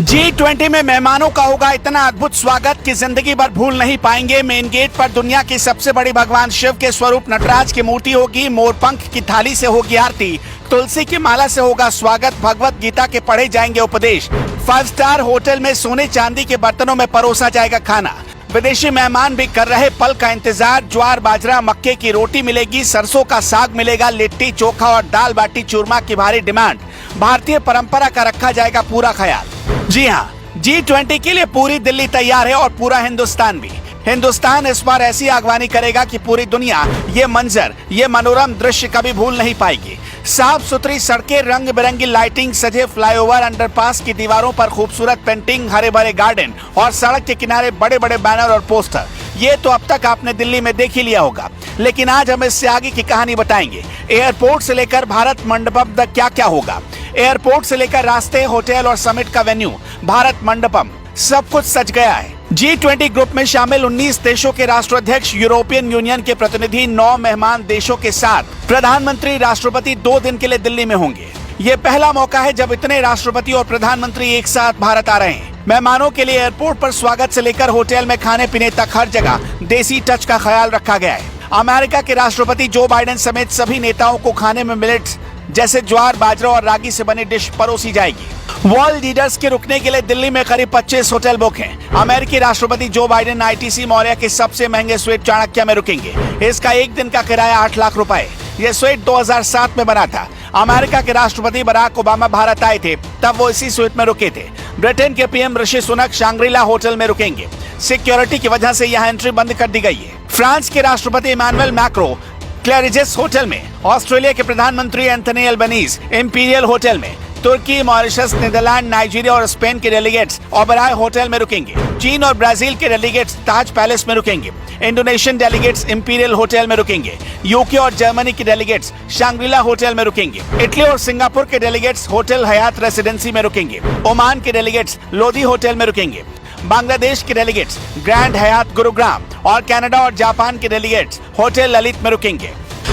G20 में मेहमानों का होगा इतना अद्भुत स्वागत कि जिंदगी भर भूल नहीं पाएंगे। मेन गेट पर दुनिया की सबसे बड़ी भगवान शिव के स्वरूप नटराज की मूर्ति होगी। मोरपंख की थाली से होगी आरती, तुलसी की माला से होगा स्वागत, भगवत गीता के पढ़े जाएंगे उपदेश। 5 स्टार होटल में सोने चांदी के बर्तनों में परोसा जाएगा खाना। विदेशी मेहमान भी कर रहे पल का इंतजार। ज्वार बाजरा मक्के की रोटी मिलेगी, सरसों का साग मिलेगा, लिट्टी चोखा और दाल बाटी चूरमा की भारी डिमांड। भारतीय परंपरा का रखा जाएगा पूरा ख्याल। जी हाँ, G20 के लिए पूरी दिल्ली तैयार है और पूरा हिंदुस्तान भी। हिंदुस्तान इस बार ऐसी आगवानी करेगा कि पूरी दुनिया ये मंजर, ये मनोरम दृश्य कभी भूल नहीं पाएगी। साफ सुथरी सड़कें, रंग बिरंगी लाइटिंग, सजे फ्लाईओवर, अंडरपास की दीवारों पर खूबसूरत पेंटिंग, हरे भरे गार्डन और सड़क के किनारे बड़े बड़े बैनर और पोस्टर। ये तो अब तक आपने दिल्ली में देख ही लिया होगा, लेकिन आज हम इससे आगे की कहानी बताएंगे। एयरपोर्ट से लेकर भारत मंडपम तक क्या क्या होगा। एयरपोर्ट से लेकर रास्ते, होटल और समिट का वेन्यू, भारत मंडपम, सब कुछ सज गया है। G20 ग्रुप में शामिल 19 देशों के राष्ट्राध्यक्ष, यूरोपियन यूनियन के प्रतिनिधि, 9 मेहमान देशों के साथ प्रधानमंत्री, राष्ट्रपति 2 दिन के लिए दिल्ली में होंगे। ये पहला मौका है जब इतने राष्ट्रपति और प्रधानमंत्री एक साथ भारत आ रहे हैं। मेहमानों के लिए एयरपोर्ट पर स्वागत से लेकर होटल में खाने पीने तक हर जगह देसी टच का ख्याल रखा गया है। अमेरिका के राष्ट्रपति जो बाइडेन समेत सभी नेताओं को खाने में मिलेट्स जैसे ज्वार बाजरा और रागी से बनी डिश परोसी जाएगी। वर्ल्ड लीडर्स के रुकने के लिए दिल्ली में करीब 25 होटल बुक हैं। अमेरिकी राष्ट्रपति जो बाइडेन ITC मौर्य के सबसे महंगे स्वीट चाणक्य में रुकेंगे। इसका एक दिन का किराया 8 लाख रुपए। ये स्वीट 2007 में बना था। अमेरिका के राष्ट्रपति बराक ओबामा भारत आए थे, तब वो इसी स्वीट में रुके थे। ब्रिटेन के PM Rishi Sunak Shangri La hotel में रुकेंगे। सिक्योरिटी की वजह से यहाँ एंट्री बंद कर दी गई है। फ्रांस के राष्ट्रपति इमानुएल मैक्रो क्लैरिजेस होटल में, ऑस्ट्रेलिया के प्रधानमंत्री एंथनी एल्बनीज इंपीरियल होटल में, तुर्की, मॉरिशस, नीदरलैंड, नाइजीरिया और स्पेन के डेलीगेट्स ओबराय होटल में रुकेंगे। चीन और ब्राजील के डेलीगेट्स ताज पैलेस में रुकेंगे। इंडोनेशियन डेलीगेट्स इंपीरियल होटल में रुकेंगे। यूके और जर्मनी के डेलीगेट्स शांग्रीला होटल में रुकेंगे। इटली और सिंगापुर के डेलीगेट्स होटल हयात रेसिडेंसी में रुकेंगे। ओमान के डेलीगेट्स लोधी होटल में रुकेंगे। बांग्लादेश के डेलीगेट्स ग्रैंड हयात गुरुग्राम और कनाडा और जापान के डेलीगेट्स होटल ललित में रुकेंगे।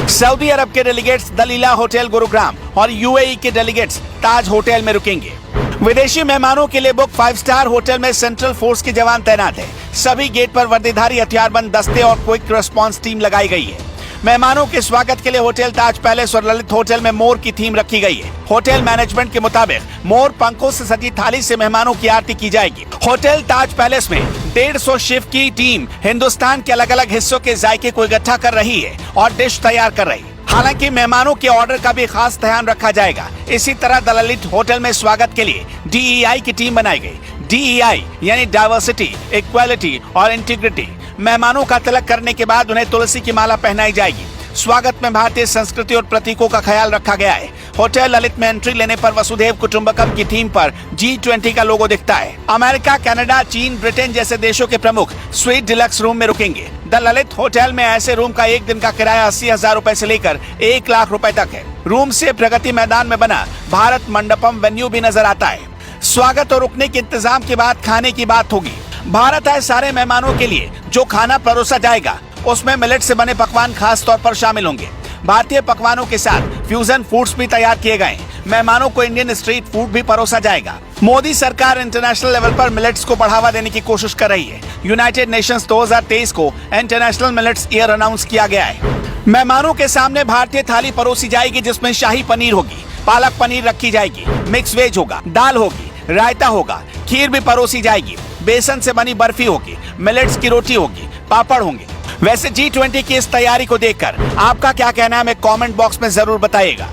सऊदी अरब के डेलीगेट्स दलीला होटल गुरुग्राम और UAE के डेलीगेट्स ताज होटल में रुकेंगे। विदेशी मेहमानों के लिए बुक 5 स्टार होटल में सेंट्रल फोर्स के जवान तैनात है। सभी गेट पर वर्दीधारी हथियारबंद दस्ते और क्विक रिस्पांस टीम लगाई गई है। मेहमानों के स्वागत के लिए होटल ताज पैलेस और ललित होटल में मोर की थीम रखी गई है। होटल मैनेजमेंट के मुताबिक मोर पंखों से सजी थाली से मेहमानों की आरती की जाएगी। होटल ताज पैलेस में 150 शेफ की टीम हिंदुस्तान के अलग अलग हिस्सों के जायके को इकट्ठा कर रही है और डिश तैयार कर रही है। हालांकि मेहमानों के ऑर्डर का भी खास ध्यान रखा जाएगा। इसी तरह द ललित होटल में स्वागत के लिए DEI की टीम बनाई गई। DEI यानी डाइवर्सिटी, इक्वालिटी और इंटीग्रिटी। मेहमानों का तिलक करने के बाद उन्हें तुलसी की माला पहनाई जाएगी। स्वागत में भारतीय संस्कृति और प्रतीकों का ख्याल रखा गया है। होटल ललित में एंट्री लेने पर वसुधैव कुटुंबकम की थीम पर G20 का लोगो दिखता है। अमेरिका, कनाडा, चीन, ब्रिटेन जैसे देशों के प्रमुख स्वीट डिलक्स रूम में रुकेंगे। द ललित होटल में ऐसे रूम का एक दिन का किराया 80,000 रुपए से लेकर 1 लाख रुपए तक है। रूम से प्रगति मैदान में बना भारत मंडपम वेन्यू भी नजर आता है। स्वागत और रुकने के इंतजाम के बाद खाने की बात होगी। भारत आए सारे मेहमानों के लिए जो खाना परोसा जाएगा उसमें मिलेट से बने पकवान खास तौर पर शामिल होंगे। भारतीय पकवानों के साथ फ्यूजन फूड्स भी तैयार किए गए हैं। मेहमानों को इंडियन स्ट्रीट फूड भी परोसा जाएगा। मोदी सरकार इंटरनेशनल लेवल पर मिलेट्स को बढ़ावा देने की कोशिश कर रही है। यूनाइटेड नेशंस 2023 को इंटरनेशनल मिलेट्स ईयर अनाउंस किया गया है। मेहमानों के सामने भारतीय थाली परोसी जाएगी जिसमें शाही पनीर होगी, पालक पनीर रखी जाएगी, मिक्स वेज होगा, दाल होगी, रायता होगा, खीर भी परोसी जाएगी, बेसन से बनी बर्फी होगी, मिलेट्स की रोटी होगी, पापड़ होंगे। वैसे G20 की इस तैयारी को देखकर आपका क्या कहना है, हमें कमेंट बॉक्स में जरूर बताइएगा।